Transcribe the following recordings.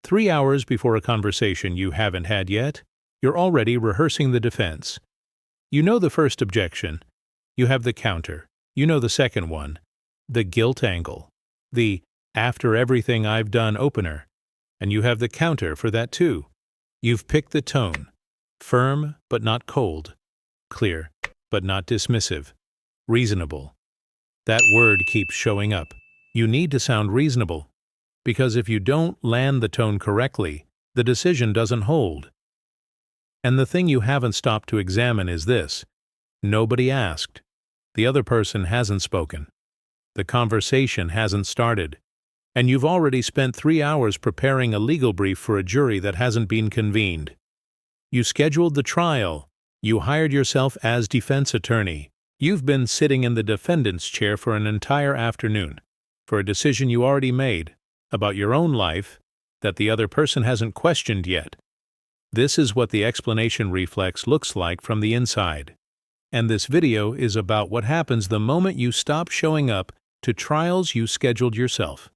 3 hours before a conversation you haven't had yet, you're already rehearsing the defense. You know the first objection. You have the counter. You know the second one, the guilt angle, the "after everything I've done" opener. And you have the counter for that too. You've picked the tone. Firm but not cold. Clear but not dismissive. Reasonable. That word keeps showing up. You need to sound reasonable. Because if you don't land the tone correctly, the decision doesn't hold. And the thing you haven't stopped to examine is this. Nobody asked. The other person hasn't spoken. The conversation hasn't started. And you've already spent 3 hours preparing a legal brief for a jury that hasn't been convened. You scheduled the trial. You hired yourself as defense attorney. You've been sitting in the defendant's chair for an entire afternoon for a decision you already made about your own life that the other person hasn't questioned yet. This is what the explanation reflex looks like from the inside. And this video is about what happens the moment you stop showing up to trials you scheduled yourself.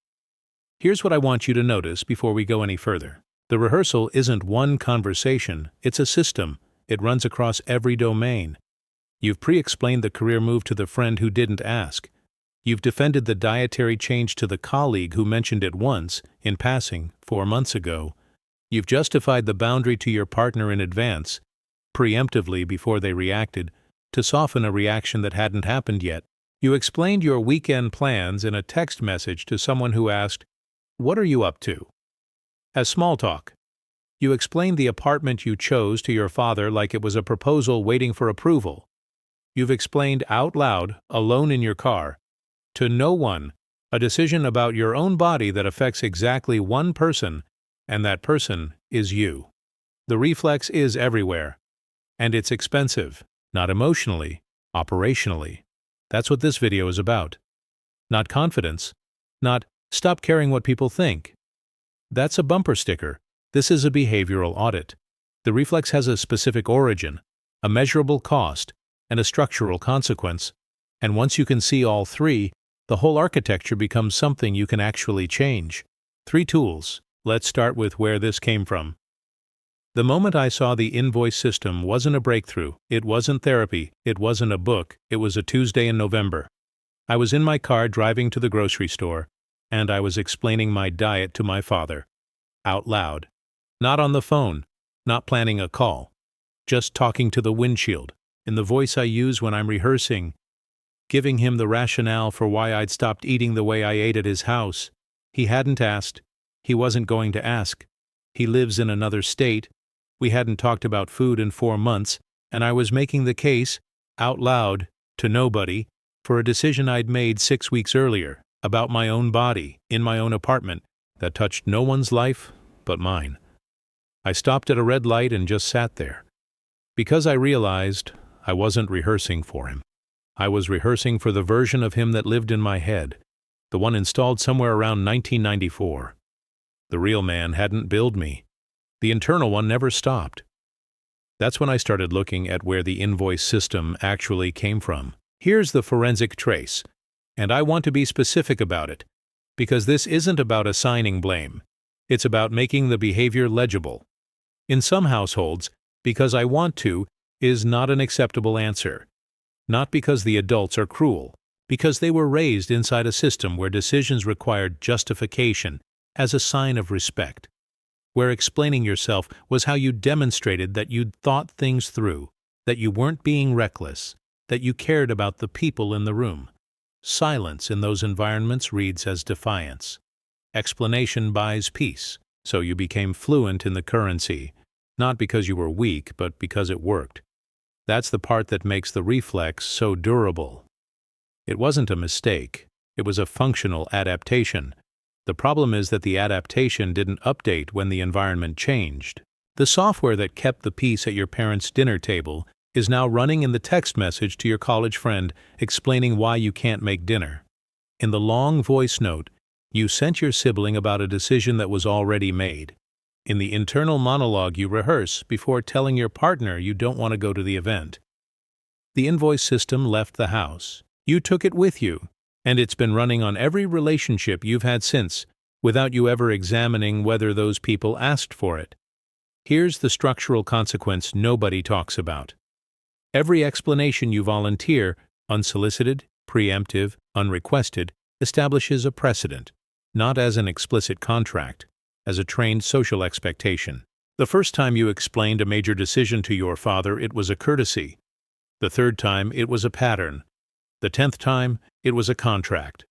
Here's what I want you to notice before we go any further. The rehearsal isn't one conversation, it's a system. It runs across every domain. You've pre-explained the career move to the friend who didn't ask. You've defended the dietary change to the colleague who mentioned it once, in passing, 4 months ago. You've justified the boundary to your partner in advance, preemptively before they reacted, to soften a reaction that hadn't happened yet. You explained your weekend plans in a text message to someone who asked, "What are you up to?" As small talk. You explained the apartment you chose to your father like it was a proposal waiting for approval. You've explained out loud, alone in your car, to no one, a decision about your own body that affects exactly one person, and that person is you. The reflex is everywhere, and it's expensive, not emotionally, operationally. That's what this video is about. Not confidence, not "stop caring what people think." That's a bumper sticker. This is a behavioral audit. The reflex has a specific origin, a measurable cost, and a structural consequence. And once you can see all three, the whole architecture becomes something you can actually change. 3 tools. Let's start with where this came from. The moment I saw the invoice system wasn't a breakthrough, it wasn't therapy, it wasn't a book, it was a Tuesday in November. I was in my car driving to the grocery store, and I was explaining my diet to my father. Out loud. Not on the phone, not planning a call. Just talking to the windshield, in the voice I use when I'm rehearsing, giving him the rationale for why I'd stopped eating the way I ate at his house. He hadn't asked. He wasn't going to ask. He lives in another state. We hadn't talked about food in 4 months, and I was making the case, out loud, to nobody, for a decision I'd made 6 weeks earlier, about my own body, in my own apartment, that touched no one's life but mine. I stopped at a red light and just sat there. Because I realized I wasn't rehearsing for him. I was rehearsing for the version of him that lived in my head, the one installed somewhere around 1994. The real man hadn't billed me. The internal one never stopped. That's when I started looking at where the invoice system actually came from. Here's the forensic trace, and I want to be specific about it, because this isn't about assigning blame. It's about making the behavior legible. In some households, "because I want to" is not an acceptable answer. Not because the adults are cruel, because they were raised inside a system where decisions required justification as a sign of respect, where explaining yourself was how you demonstrated that you'd thought things through, that you weren't being reckless, that you cared about the people in the room. Silence in those environments reads as defiance. Explanation buys peace, so you became fluent in the currency, not because you were weak, but because it worked. That's the part that makes the reflex so durable. It wasn't a mistake. It was a functional adaptation. The problem is that the adaptation didn't update when the environment changed. The software that kept the peace at your parents' dinner table is now running in the text message to your college friend explaining why you can't make dinner. In the long voice note, you sent your sibling about a decision that was already made. In the internal monologue you rehearse before telling your partner you don't want to go to the event. The invoice system left the house. You took it with you, and it's been running on every relationship you've had since, without you ever examining whether those people asked for it. Here's the structural consequence nobody talks about. Every explanation you volunteer, unsolicited, preemptive, unrequested, establishes a precedent, not as an explicit contract, as a trained social expectation. The first time you explained a major decision to your father, it was a courtesy. The third time, it was a pattern. The 10th time, it was a contract.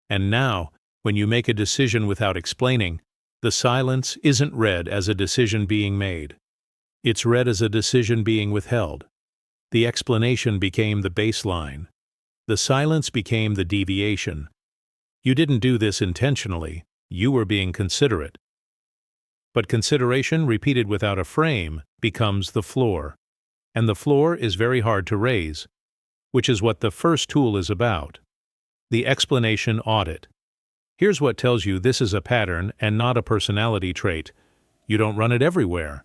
And now, when you make a decision without explaining, the silence isn't read as a decision being made. It's read as a decision being withheld. The explanation became the baseline. The silence became the deviation. You didn't do this intentionally. You were being considerate. But consideration repeated without a frame becomes the floor. And the floor is very hard to raise, which is what the first tool is about. The explanation audit. Here's what tells you this is a pattern and not a personality trait. You don't run it everywhere.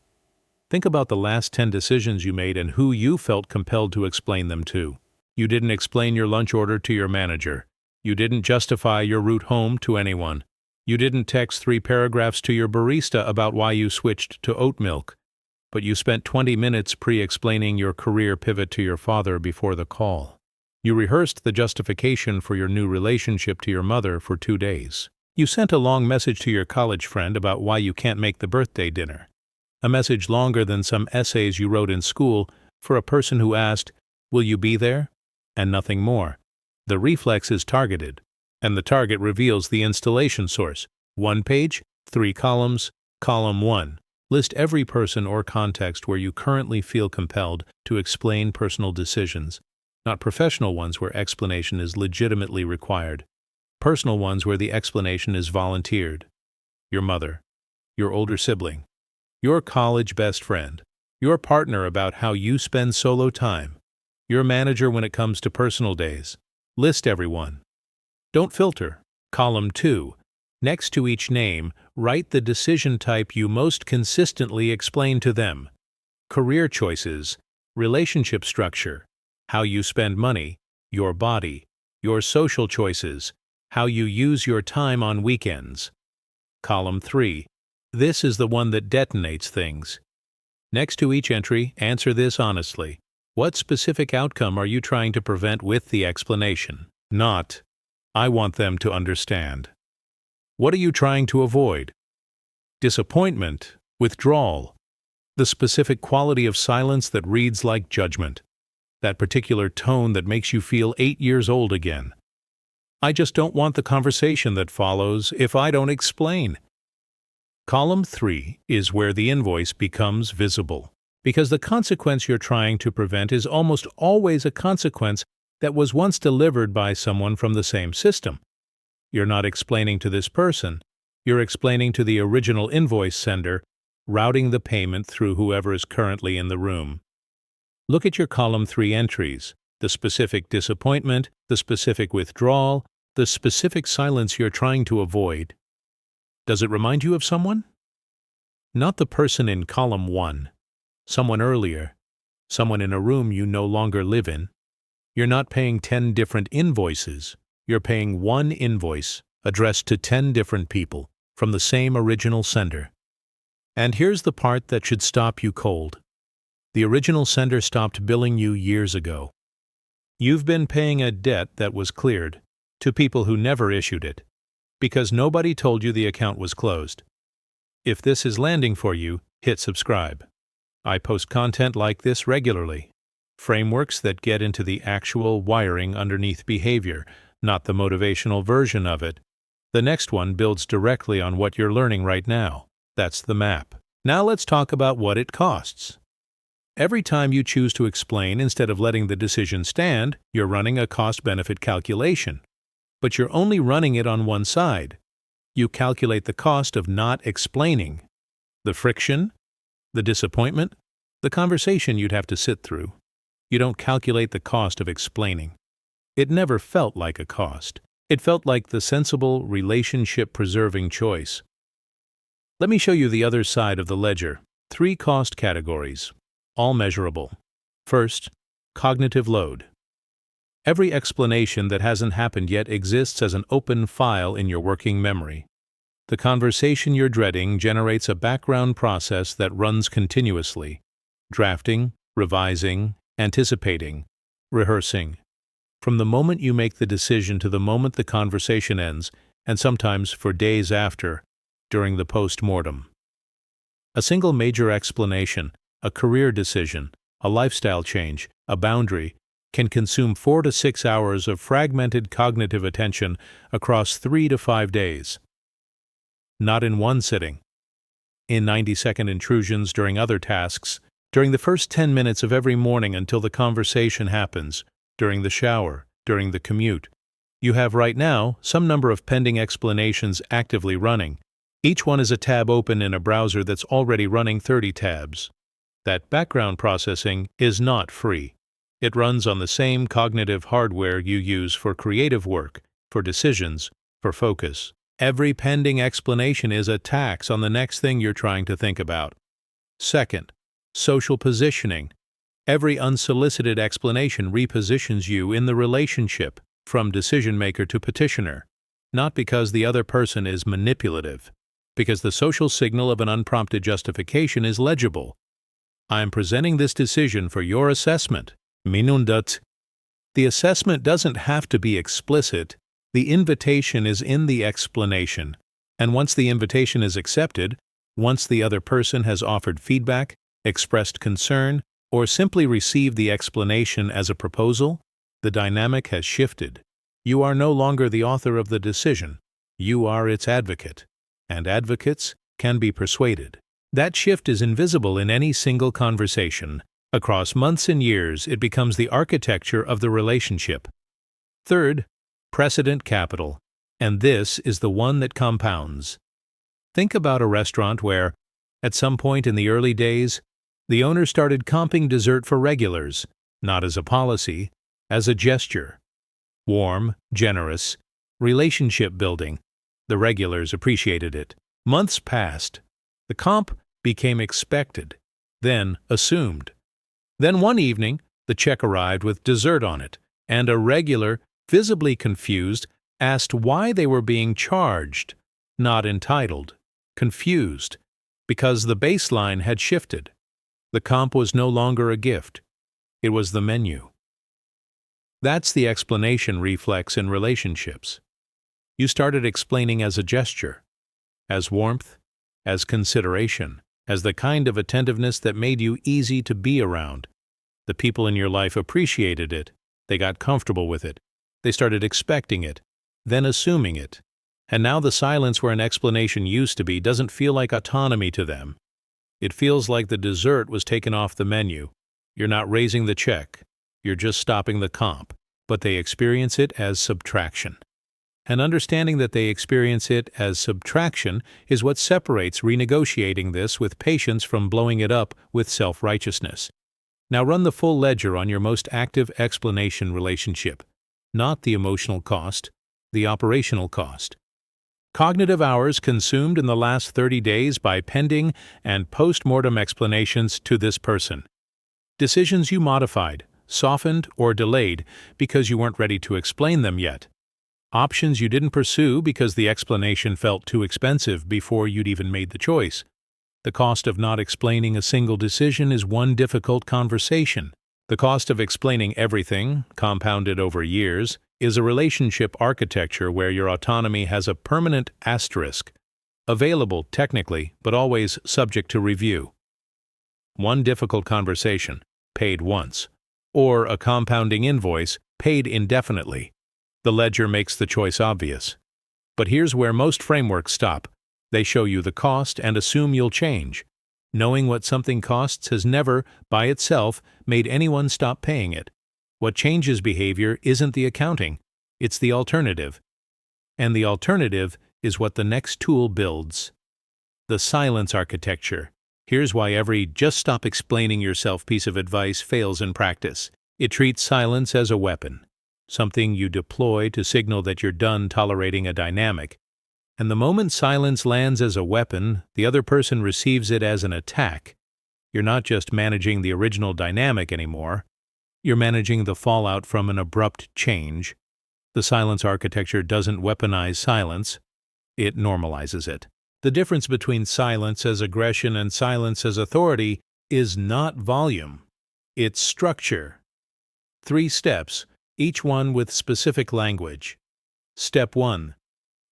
Think about the last 10 decisions you made and who you felt compelled to explain them to. You didn't explain your lunch order to your manager. You didn't justify your route home to anyone. You didn't text 3 paragraphs to your barista about why you switched to oat milk. But you spent 20 minutes pre-explaining your career pivot to your father before the call. You rehearsed the justification for your new relationship to your mother for 2 days. You sent a long message to your college friend about why you can't make the birthday dinner. A message longer than some essays you wrote in school for a person who asked, "Will you be there?" and nothing more. The reflex is targeted, and the target reveals the installation source. 1 page, 3 columns, column 1. List every person or context where you currently feel compelled to explain personal decisions. Not professional ones where explanation is legitimately required. Personal ones where the explanation is volunteered. Your mother, your older sibling, your college best friend, your partner about how you spend solo time, your manager when it comes to personal days. List everyone. Don't filter. Column 2. Next to each name, write the decision type you most consistently explain to them. Career choices, relationship structure, how you spend money, your body, your social choices, how you use your time on weekends. Column 3. This is the one that detonates things. Next to each entry, answer this honestly. What specific outcome are you trying to prevent with the explanation? Not, I want them to understand. What are you trying to avoid? Disappointment, withdrawal, the specific quality of silence that reads like judgment. That particular tone that makes you feel 8 years old again. I just don't want the conversation that follows if I don't explain. Column 3 is where the invoice becomes visible, because the consequence you're trying to prevent is almost always a consequence that was once delivered by someone from the same system. You're not explaining to this person, you're explaining to the original invoice sender, routing the payment through whoever is currently in the room. Look at your column 3 entries, the specific disappointment, the specific withdrawal, the specific silence you're trying to avoid. Does it remind you of someone? Not the person in column 1. Someone earlier. Someone in a room you no longer live in. You're not paying 10 different invoices. You're paying 1 invoice addressed to 10 different people from the same original sender. And here's the part that should stop you cold. The original sender stopped billing you years ago. You've been paying a debt that was cleared to people who never issued it, because nobody told you the account was closed. If this is landing for you, hit subscribe. I post content like this regularly. Frameworks that get into the actual wiring underneath behavior, not the motivational version of it. The next one builds directly on what you're learning right now. That's the map. Now let's talk about what it costs. Every time you choose to explain instead of letting the decision stand, you're running a cost-benefit calculation. But you're only running it on one side. You calculate the cost of not explaining. The friction, the disappointment, the conversation you'd have to sit through. You don't calculate the cost of explaining. It never felt like a cost. It felt like the sensible, relationship-preserving choice. Let me show you the other side of the ledger. 3 cost categories, all measurable. First, cognitive load. Every explanation that hasn't happened yet exists as an open file in your working memory. The conversation you're dreading generates a background process that runs continuously: drafting, revising, anticipating, rehearsing. From the moment you make the decision to the moment the conversation ends, and sometimes for days after, during the post-mortem. A single major explanation, a career decision, a lifestyle change, a boundary, can consume 4 to 6 hours of fragmented cognitive attention across 3 to 5 days. Not in one sitting. In 90-second intrusions during other tasks, during the first 10 minutes of every morning until the conversation happens, during the shower, during the commute. You have right now some number of pending explanations actively running. Each one is a tab open in a browser that's already running 30 tabs. That background processing is not free. It runs on the same cognitive hardware you use for creative work, for decisions, for focus. Every pending explanation is a tax on the next thing you're trying to think about. Second, social positioning. Every unsolicited explanation repositions you in the relationship, from decision-maker to petitioner, not because the other person is manipulative, because the social signal of an unprompted justification is legible. I am presenting this decision for your assessment. Minundat. The assessment doesn't have to be explicit. The invitation is in the explanation, and once the invitation is accepted, once the other person has offered feedback, expressed concern, or simply received the explanation as a proposal, the dynamic has shifted. You are no longer the author of the decision. You are its advocate, and advocates can be persuaded. That shift is invisible in any single conversation. Across months and years, it becomes the architecture of the relationship. Third, precedent capital, and this is the one that compounds. Think about a restaurant where, at some point in the early days, the owner started comping dessert for regulars, not as a policy, as a gesture. Warm, generous, relationship building. The regulars appreciated it. Months passed. The comp became expected, then assumed. Then one evening, the check arrived with dessert on it, and a regular, visibly confused, asked why they were being charged, not entitled, confused, because the baseline had shifted. The comp was no longer a gift. It was the menu. That's the explanation reflex in relationships. You started explaining as a gesture, as warmth, as consideration, as the kind of attentiveness that made you easy to be around. The people in your life appreciated it. They got comfortable with it. They started expecting it, then assuming it. And now the silence where an explanation used to be doesn't feel like autonomy to them. It feels like the dessert was taken off the menu. You're not raising the check. You're just stopping the comp. But they experience it as subtraction. And understanding that they experience it as subtraction is what separates renegotiating this with patience from blowing it up with self-righteousness. Now run the full ledger on your most active explanation relationship. Not the emotional cost, the operational cost. Cognitive hours consumed in the last 30 days by pending and post-mortem explanations to this person. Decisions you modified, softened, or delayed because you weren't ready to explain them yet. Options you didn't pursue because the explanation felt too expensive before you'd even made the choice. The cost of not explaining a single decision is one difficult conversation. The cost of explaining everything, compounded over years, is a relationship architecture where your autonomy has a permanent asterisk, available technically, but always subject to review. One difficult conversation, paid once, or a compounding invoice, paid indefinitely. The ledger makes the choice obvious. But here's where most frameworks stop. They show you the cost and assume you'll change. Knowing what something costs has never, by itself, made anyone stop paying it. What changes behavior isn't the accounting, it's the alternative. And the alternative is what the next tool builds. The silence architecture. Here's why every "just stop explaining yourself" piece of advice fails in practice. It treats silence as a weapon, something you deploy to signal that you're done tolerating a dynamic. And the moment silence lands as a weapon, the other person receives it as an attack. You're not just managing the original dynamic anymore. You're managing the fallout from an abrupt change. The silence architecture doesn't weaponize silence. it normalizes it. The difference between silence as aggression and silence as authority is not volume, it's structure. 3 steps, each one with specific language. Step 1.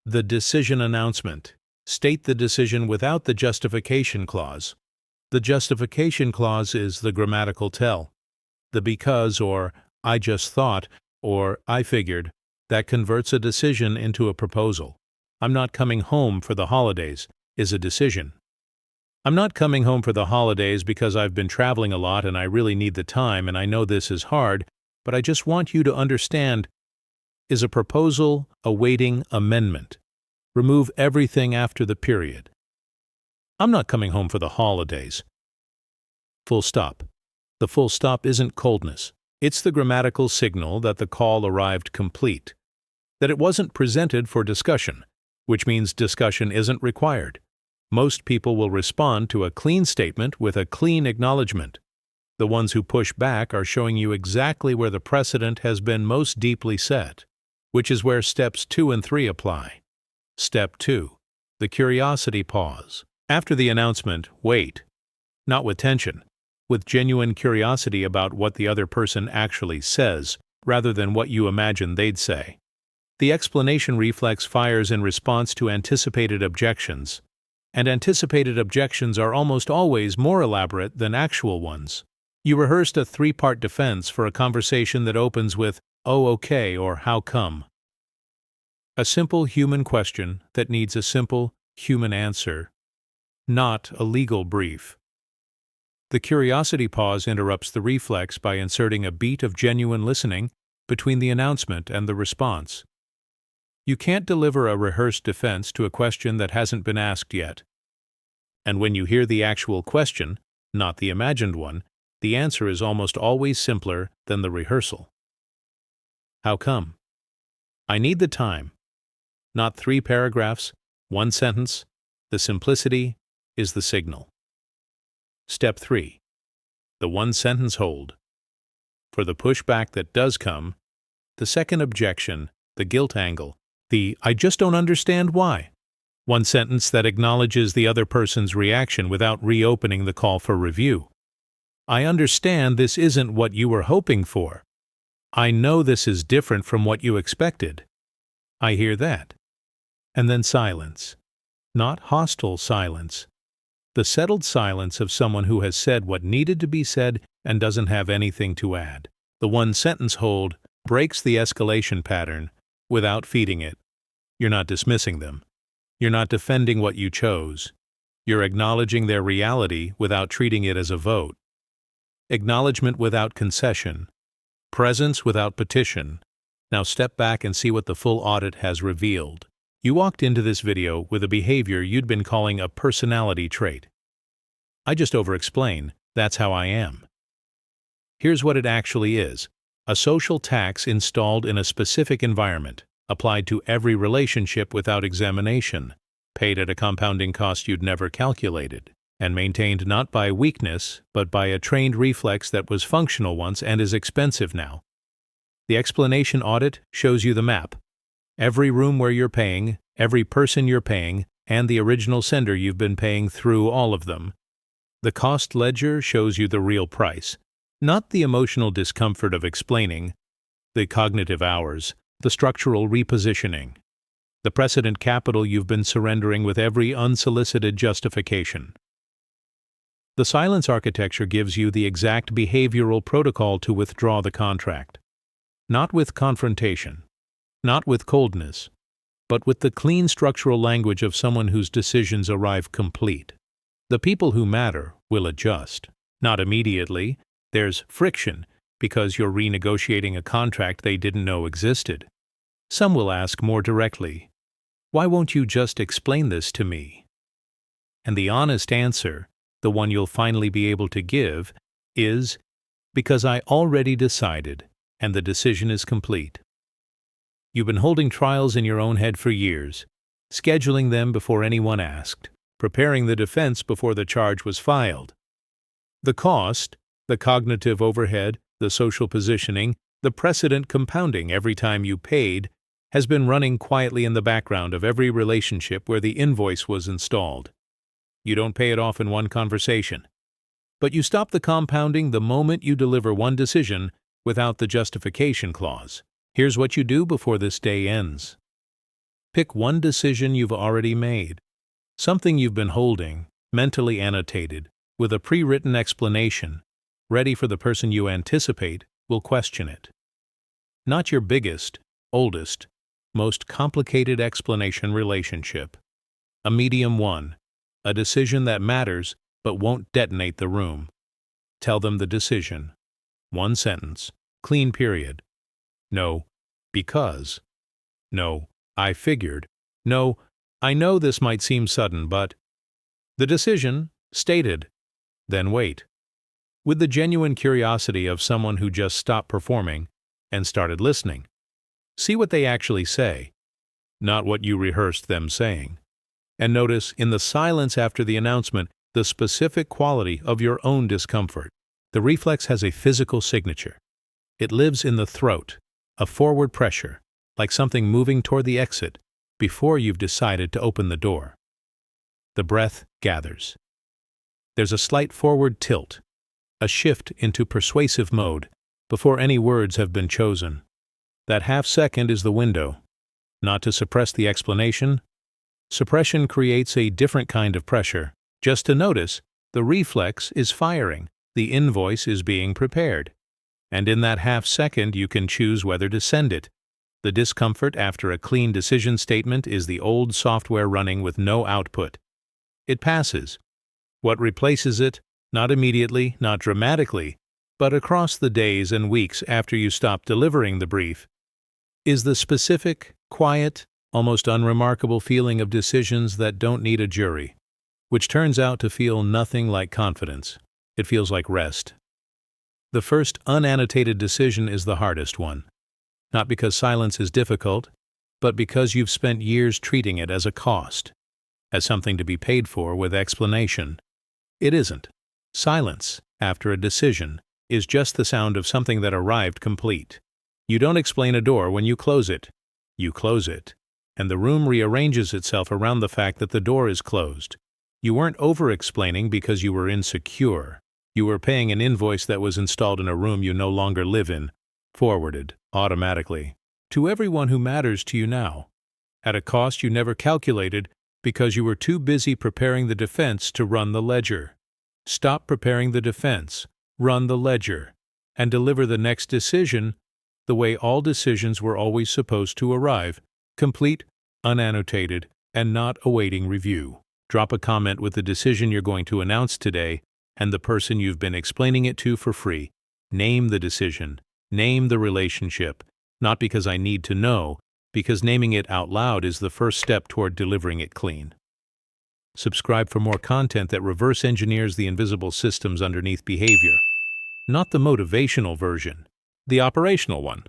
The decision announcement. State the decision without the justification clause. The justification clause is the grammatical tell. The because or I just thought or I figured that converts a decision into a proposal. I'm not coming home for the holidays is a decision. I'm not coming home for the holidays because I've been traveling a lot and I really need the time and I know this is hard, but I just want you to understand is a proposal awaiting amendment. Remove everything after the period. I'm not coming home for the holidays. Full stop. The full stop isn't coldness. It's the grammatical signal that the call arrived complete, that it wasn't presented for discussion, which means discussion isn't required. Most people will respond to a clean statement with a clean acknowledgement. The ones who push back are showing you exactly where the precedent has been most deeply set, which is where steps 2 and 3 apply. Step 2. The curiosity pause. After the announcement, wait. Not with tension, with genuine curiosity about what the other person actually says, rather than what you imagine they'd say. The explanation reflex fires in response to anticipated objections, and anticipated objections are almost always more elaborate than actual ones. You rehearsed a 3-part defense for a conversation that opens with, "Oh, okay," or "How come?" A simple human question that needs a simple human answer, not a legal brief. The curiosity pause interrupts the reflex by inserting a beat of genuine listening between the announcement and the response. You can't deliver a rehearsed defense to a question that hasn't been asked yet. And when you hear the actual question, not the imagined one, the answer is almost always simpler than the rehearsal. How come? I need the time. Not 3 paragraphs, 1 sentence. The simplicity is the signal. Step 3. The 1-sentence hold. For the pushback that does come, the second objection, the guilt angle, the "I just don't understand why." 1 sentence that acknowledges the other person's reaction without reopening the call for review. I understand this isn't what you were hoping for. I know this is different from what you expected. I hear that. And then silence. Not hostile silence. The settled silence of someone who has said what needed to be said and doesn't have anything to add. The 1-sentence hold breaks the escalation pattern without feeding it. You're not dismissing them. You're not defending what you chose. You're acknowledging their reality without treating it as a vote. Acknowledgement without concession. Presence without petition. Now step back and see what the full audit has revealed. You walked into this video with a behavior you'd been calling a personality trait. I just over-explain, that's how I am. Here's what it actually is. A social tax installed in a specific environment, applied to every relationship without examination, paid at a compounding cost you'd never calculated, and maintained not by weakness, but by a trained reflex that was functional once and is expensive now. The explanation audit shows you the map. Every room where you're paying, every person you're paying, and the original sender you've been paying through all of them. The cost ledger shows you the real price, not the emotional discomfort of explaining, the cognitive hours, the structural repositioning, the precedent capital you've been surrendering with every unsolicited justification. The silence architecture gives you the exact behavioral protocol to withdraw the contract. Not with confrontation, not with coldness, but with the clean structural language of someone whose decisions arrive complete. The people who matter will adjust. Not immediately. There's friction because you're renegotiating a contract they didn't know existed. Some will ask more directly, "Why won't you just explain this to me?" And the honest answer, the one you'll finally be able to give, is, "Because I already decided, and the decision is complete." You've been holding trials in your own head for years, scheduling them before anyone asked, preparing the defense before the charge was filed. The cost, the cognitive overhead, the social positioning, the precedent compounding every time you paid, has been running quietly in the background of every relationship where the invoice was installed. You don't pay it off in one conversation, but you stop the compounding the moment you deliver one decision without the justification clause. Here's what you do before this day ends. Pick one decision you've already made, something you've been holding, mentally annotated, with a pre-written explanation, ready for the person you anticipate will question it. Not your biggest, oldest, most complicated explanation relationship. A medium one, a decision that matters but won't detonate the room. Tell them the decision. One sentence, clean period. No, because. No, I figured. No, I know this might seem sudden, but. The decision, stated. Then wait. With the genuine curiosity of someone who just stopped performing and started listening. See what they actually say, not what you rehearsed them saying. And notice, in the silence after the announcement, the specific quality of your own discomfort. The reflex has a physical signature. It lives in the throat, a forward pressure, like something moving toward the exit before you've decided to open the door. The breath gathers. There's a slight forward tilt, a shift into persuasive mode before any words have been chosen. That half second is the window, not to suppress the explanation. Suppression creates a different kind of pressure. Just to notice, the reflex is firing, the invoice is being prepared. And in that half second, you can choose whether to send it. The discomfort after a clean decision statement is the old software running with no output. It passes. What replaces it? Not immediately, not dramatically, but across the days and weeks after you stop delivering the brief, is the specific, quiet, almost unremarkable feeling of decisions that don't need a jury, which turns out to feel nothing like confidence. It feels like rest. The first unannotated decision is the hardest one, not because silence is difficult, but because you've spent years treating it as a cost, as something to be paid for with explanation. It isn't. Silence, after a decision, is just the sound of something that arrived complete. You don't explain a door when you close it. You close it, and the room rearranges itself around the fact that the door is closed. You weren't over-explaining because you were insecure. You were paying an invoice that was installed in a room you no longer live in, forwarded, automatically, to everyone who matters to you now, at a cost you never calculated because you were too busy preparing the defense to run the ledger. Stop preparing the defense, run the ledger, and deliver the next decision the way all decisions were always supposed to arrive, complete, unannotated, and not awaiting review. Drop a comment with the decision you're going to announce today and the person you've been explaining it to for free. Name the decision, name the relationship, not because I need to know, because naming it out loud is the first step toward delivering it clean. Subscribe for more content that reverse engineers the invisible systems underneath behavior. Not the motivational version, the operational one.